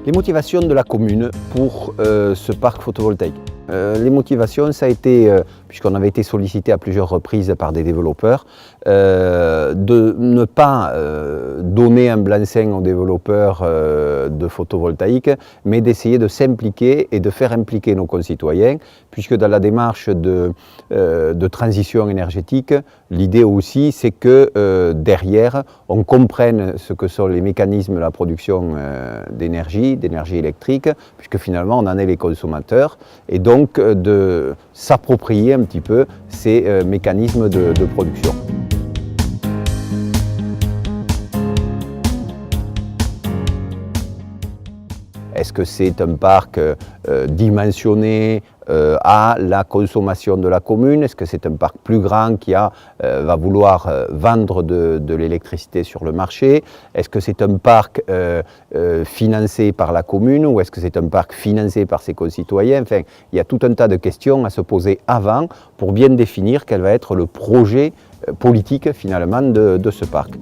Les motivations de la commune pour ce parc photovoltaïque. Les motivations, ça a été, puisqu'on avait été sollicité à plusieurs reprises par des développeurs, de ne pas donner un blanc-seing aux développeurs de photovoltaïque, mais d'essayer de s'impliquer et de faire impliquer nos concitoyens, puisque dans la démarche de transition énergétique, l'idée aussi c'est que derrière, on comprenne ce que sont les mécanismes de la production d'énergie électrique, puisque finalement on en est les consommateurs, et donc de s'approprier un petit peu ces mécanismes de production. Est-ce que c'est un parc dimensionné à la consommation de la commune? Est-ce que c'est un parc plus grand qui va vouloir vendre de l'électricité sur le marché? Est-ce que c'est un parc financé par la commune ou est-ce que c'est un parc financé par ses concitoyens? Enfin, il y a tout un tas de questions à se poser avant pour bien définir quel va être le projet politique finalement de ce parc.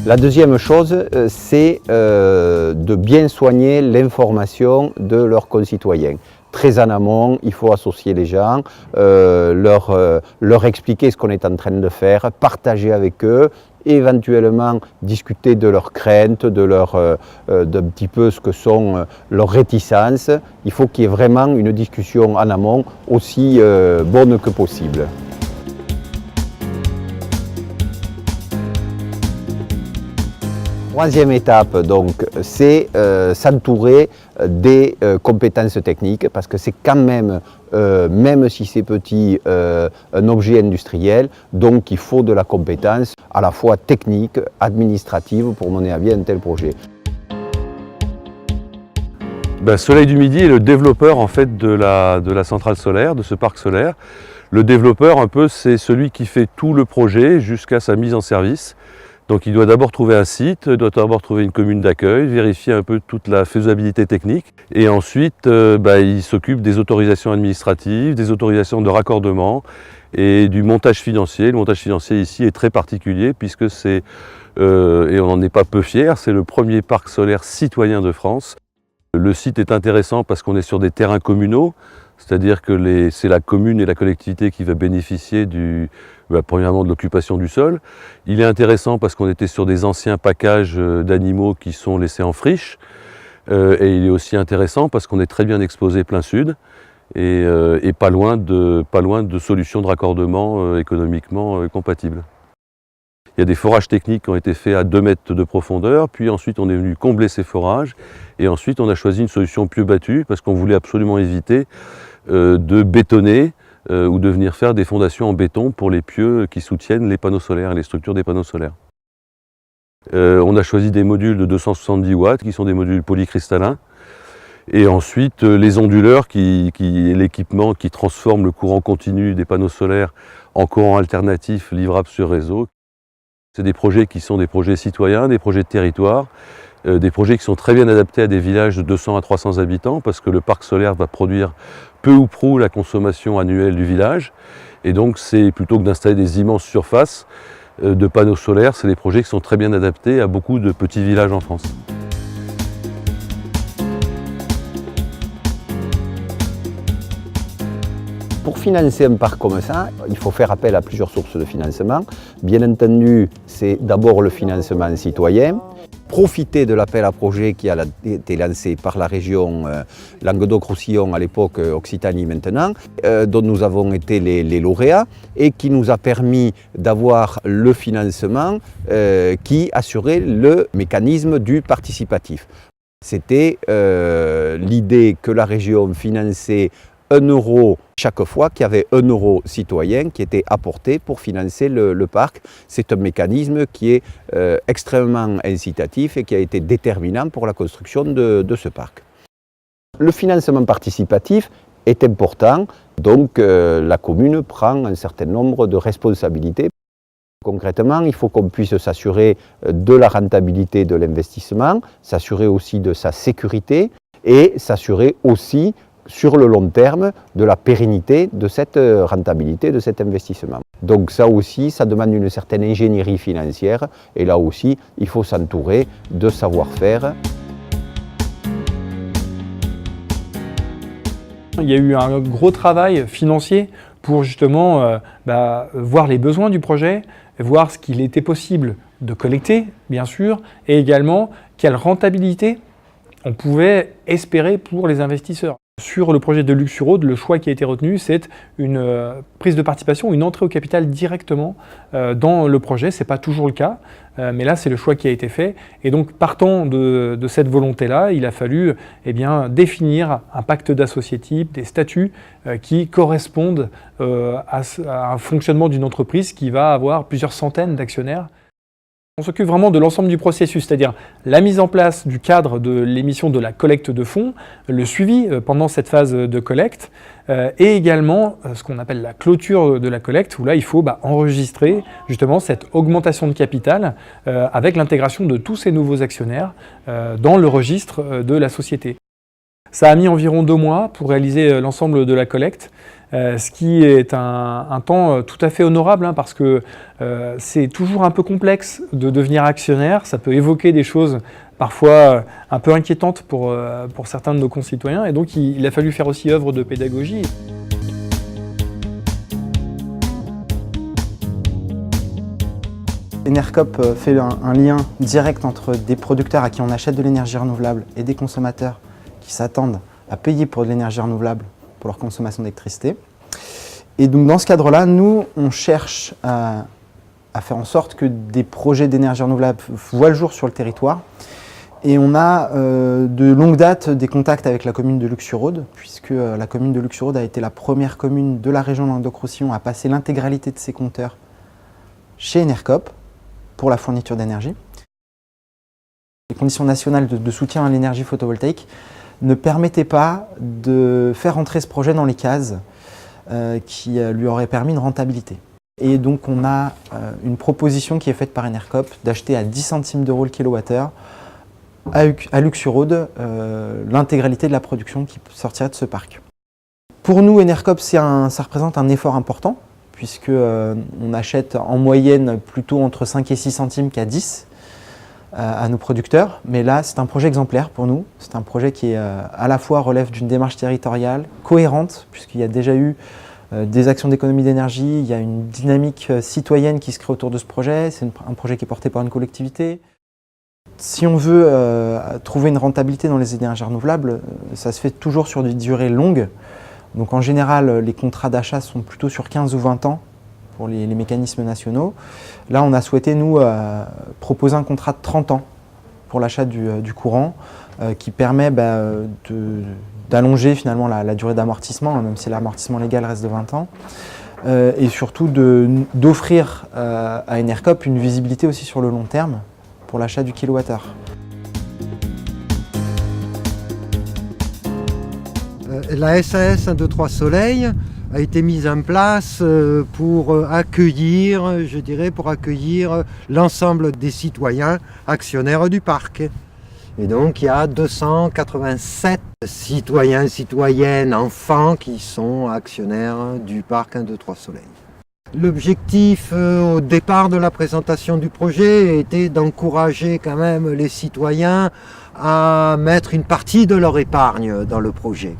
La deuxième chose, c'est de bien soigner l'information de leurs concitoyens. Très en amont, il faut associer les gens, leur expliquer ce qu'on est en train de faire, partager avec eux, éventuellement discuter de leurs craintes, d'un petit peu ce que sont leurs réticences. Il faut qu'il y ait vraiment une discussion en amont aussi bonne que possible. Troisième étape, donc, c'est s'entourer des compétences techniques, parce que c'est quand même, même si c'est petit, un objet industriel, donc il faut de la compétence à la fois technique, administrative pour mener à bien un tel projet. Soleil du Midi est le développeur en fait de la centrale solaire, de ce parc solaire. Le développeur, un peu, c'est celui qui fait tout le projet jusqu'à sa mise en service. Donc il doit d'abord trouver un site, doit d'abord trouver une commune d'accueil, vérifier un peu toute la faisabilité technique et ensuite il s'occupe des autorisations administratives, des autorisations de raccordement et du montage financier. Le montage financier ici est très particulier puisque c'est, et on n'en est pas peu fiers, c'est le premier parc solaire citoyen de France. Le site est intéressant parce qu'on est sur des terrains communaux, c'est-à-dire que c'est la commune et la collectivité qui va bénéficier premièrement de l'occupation du sol. Il est intéressant parce qu'on était sur des anciens packages d'animaux qui sont laissés en friche. Et il est aussi intéressant parce qu'on est très bien exposé plein sud et pas loin de solutions de raccordement économiquement compatibles. Il y a des forages techniques qui ont été faits à 2 mètres de profondeur, puis ensuite on est venu combler ces forages, et ensuite on a choisi une solution pieux battu parce qu'on voulait absolument éviter de bétonner ou de venir faire des fondations en béton pour les pieux qui soutiennent les panneaux solaires et les structures des panneaux solaires. On a choisi des modules de 270 watts qui sont des modules polycristallins, et ensuite les onduleurs qui est l'équipement qui transforme le courant continu des panneaux solaires en courant alternatif livrable sur réseau. C'est des projets qui sont des projets citoyens, des projets de territoire, des projets qui sont très bien adaptés à des villages de 200 à 300 habitants parce que le parc solaire va produire peu ou prou la consommation annuelle du village. Et donc c'est plutôt que d'installer des immenses surfaces de panneaux solaires, c'est des projets qui sont très bien adaptés à beaucoup de petits villages en France. Pour financer un parc comme ça, il faut faire appel à plusieurs sources de financement. Bien entendu, c'est d'abord le financement citoyen. Profiter de l'appel à projet qui a été lancé par la région Languedoc-Roussillon, à l'époque Occitanie maintenant, dont nous avons été les lauréats et qui nous a permis d'avoir le financement qui assurait le mécanisme du participatif. C'était l'idée que la région finançait 1 euro chaque fois qu'il y avait 1 euro citoyen qui était apporté pour financer le parc. C'est un mécanisme qui est extrêmement incitatif et qui a été déterminant pour la construction de ce parc. Le financement participatif est important, donc la commune prend un certain nombre de responsabilités. Concrètement, il faut qu'on puisse s'assurer de la rentabilité de l'investissement, s'assurer aussi de sa sécurité et s'assurer aussi sur le long terme de la pérennité de cette rentabilité, de cet investissement. Donc ça aussi, ça demande une certaine ingénierie financière et là aussi, il faut s'entourer de savoir-faire. Il y a eu un gros travail financier pour justement voir les besoins du projet, voir ce qu'il était possible de collecter, bien sûr, et également quelle rentabilité on pouvait espérer pour les investisseurs. Sur le projet de Luxurode, le choix qui a été retenu, c'est une prise de participation, une entrée au capital directement dans le projet. Ce n'est pas toujours le cas, mais là, c'est le choix qui a été fait. Et donc, partant de cette volonté-là, il a fallu définir un pacte d'associés type, des statuts qui correspondent à un fonctionnement d'une entreprise qui va avoir plusieurs centaines d'actionnaires. On s'occupe vraiment de l'ensemble du processus, c'est-à-dire la mise en place du cadre de l'émission de la collecte de fonds, le suivi pendant cette phase de collecte, et également ce qu'on appelle la clôture de la collecte, où là il faut enregistrer justement cette augmentation de capital avec l'intégration de tous ces nouveaux actionnaires dans le registre de la société. Ça a mis environ 2 mois pour réaliser l'ensemble de la collecte, ce qui est un temps tout à fait honorable parce que c'est toujours un peu complexe de devenir actionnaire. Ça peut évoquer des choses parfois un peu inquiétantes pour certains de nos concitoyens et donc il a fallu faire aussi œuvre de pédagogie. Enercop fait un lien direct entre des producteurs à qui on achète de l'énergie renouvelable et des consommateurs qui s'attendent à payer pour de l'énergie renouvelable pour leur consommation d'électricité. Et donc dans ce cadre-là, nous, on cherche à faire en sorte que des projets d'énergie renouvelable voient le jour sur le territoire. Et on a de longue date des contacts avec la commune de Luxurode, puisque la commune de Luxurode a été la première commune de la région Languedoc-Roussillon à passer l'intégralité de ses compteurs chez Enercop pour la fourniture d'énergie. Les conditions nationales de soutien à l'énergie photovoltaïque ne permettait pas de faire entrer ce projet dans les cases qui lui auraient permis une rentabilité. Et donc on a une proposition qui est faite par Enercop d'acheter à 10 centimes d'euros le kilowattheure à Luxurode l'intégralité de la production qui sortirait de ce parc. Pour nous, Enercop, ça représente un effort important puisque on achète en moyenne plutôt entre 5 et 6 centimes qu'à 10 à nos producteurs, mais là c'est un projet exemplaire pour nous. C'est un projet qui à la fois relève d'une démarche territoriale cohérente, puisqu'il y a déjà eu des actions d'économie d'énergie, il y a une dynamique citoyenne qui se crée autour de ce projet, c'est un projet qui est porté par une collectivité. Si on veut trouver une rentabilité dans les énergies renouvelables, ça se fait toujours sur des durées longues. Donc en général, les contrats d'achat sont plutôt sur 15 ou 20 ans pour les mécanismes nationaux. Là, on a souhaité, nous, proposer un contrat de 30 ans pour l'achat du courant qui permet d'allonger finalement la durée d'amortissement, même si l'amortissement légal reste de 20 ans, et surtout d'offrir à Enercop une visibilité aussi sur le long terme pour l'achat du kilowattheure. La SAS 1, 2, 3 Soleil a été mise en place pour accueillir l'ensemble des citoyens actionnaires du parc. Et donc il y a 287 citoyens, citoyennes, enfants qui sont actionnaires du parc 1, 2, 3 Soleil. L'objectif au départ de la présentation du projet était d'encourager quand même les citoyens à mettre une partie de leur épargne dans le projet,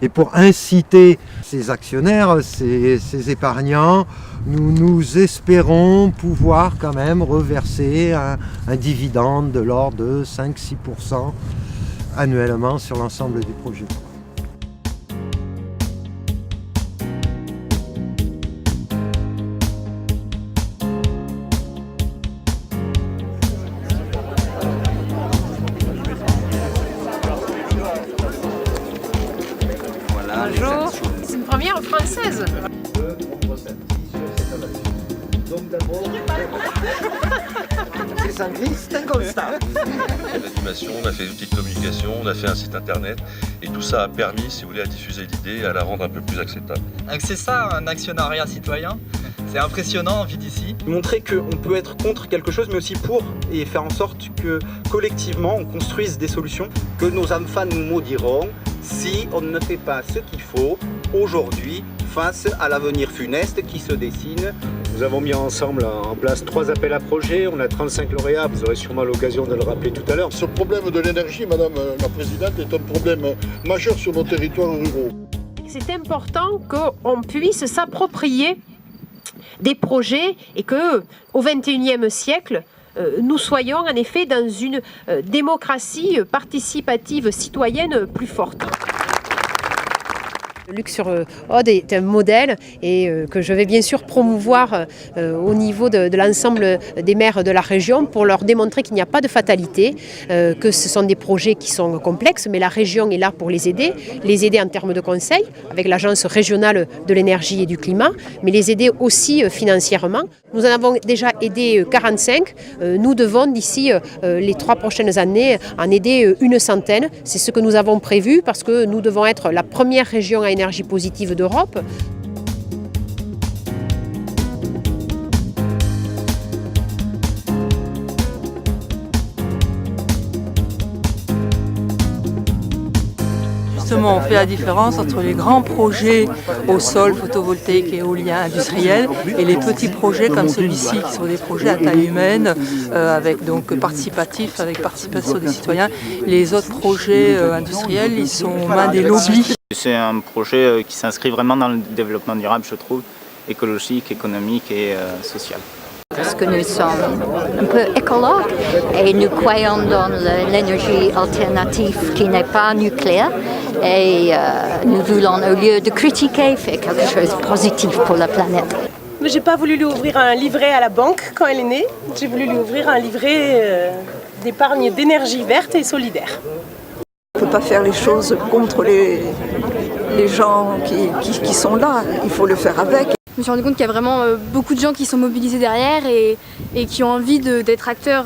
Et pour inciter ces actionnaires, ces épargnants, nous espérons pouvoir quand même reverser un dividende de l'ordre de 5-6% annuellement sur l'ensemble du projet. Bonjour, c'est une première française. L'animation, on a fait des outils de communication, on a fait un site internet et tout ça a permis, si vous voulez, à diffuser l'idée et à la rendre un peu plus acceptable. C'est ça un actionnariat citoyen, c'est impressionnant vu d'ici. Montrer qu'on peut être contre quelque chose mais aussi pour et faire en sorte que collectivement on construise des solutions. Que nos enfants nous maudiront si on ne fait pas ce qu'il faut aujourd'hui face à l'avenir funeste qui se dessine. Nous avons mis ensemble en place 3 appels à projets, on a 35 lauréats, vous aurez sûrement l'occasion de le rappeler tout à l'heure. Ce problème de l'énergie, Madame la Présidente, est un problème majeur sur nos territoires ruraux. C'est important qu'on puisse s'approprier des projets et que, au XXIe siècle, nous soyons en effet dans une démocratie participative citoyenne plus forte. Luxurode est un modèle et que je vais bien sûr promouvoir au niveau de l'ensemble des maires de la région pour leur démontrer qu'il n'y a pas de fatalité, que ce sont des projets qui sont complexes, mais la région est là pour les aider en termes de conseils avec l'Agence régionale de l'énergie et du climat, mais les aider aussi financièrement. Nous en avons déjà aidé 45, nous devons d'ici les 3 prochaines années en aider une centaine. C'est ce que nous avons prévu parce que nous devons être la première région à énergie positive d'Europe. Justement, on fait la différence entre les grands projets au sol photovoltaïque et éolien industriel et les petits projets comme celui-ci qui sont des projets à taille humaine avec donc participatif, avec participation des citoyens. Les autres projets industriels, ils sont aux mains des lobbies. C'est un projet qui s'inscrit vraiment dans le développement durable, je trouve, écologique, économique et social. Parce que nous sommes un peu écologues et nous croyons dans l'énergie alternative qui n'est pas nucléaire et nous voulons, au lieu de critiquer, faire quelque chose de positif pour la planète. Mais j'ai pas voulu lui ouvrir un livret à la banque quand elle est née, j'ai voulu lui ouvrir un livret d'épargne d'énergie verte et solidaire. On ne peut pas faire les choses contre les gens qui sont là, il faut le faire avec. Je me suis rendu compte qu'il y a vraiment beaucoup de gens qui sont mobilisés derrière et qui ont envie d'être acteurs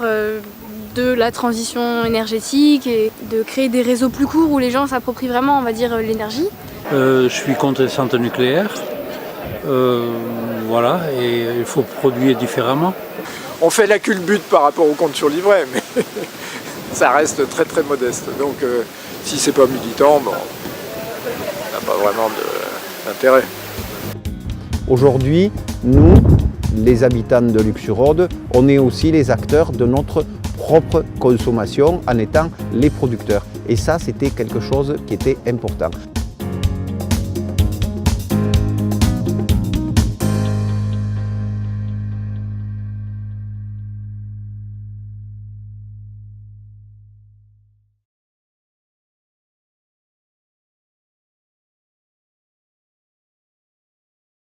de la transition énergétique et de créer des réseaux plus courts où les gens s'approprient vraiment, on va dire, l'énergie. Je suis contre les centrales nucléaires, voilà, et il faut produire différemment. On fait la culbute par rapport au compte sur livret, mais ça reste très très modeste. Donc si c'est pas militant, bon, on n'a pas vraiment d'intérêt. Aujourd'hui, nous, les habitants de Luxurode, on est aussi les acteurs de notre propre consommation en étant les producteurs. Et ça, c'était quelque chose qui était important.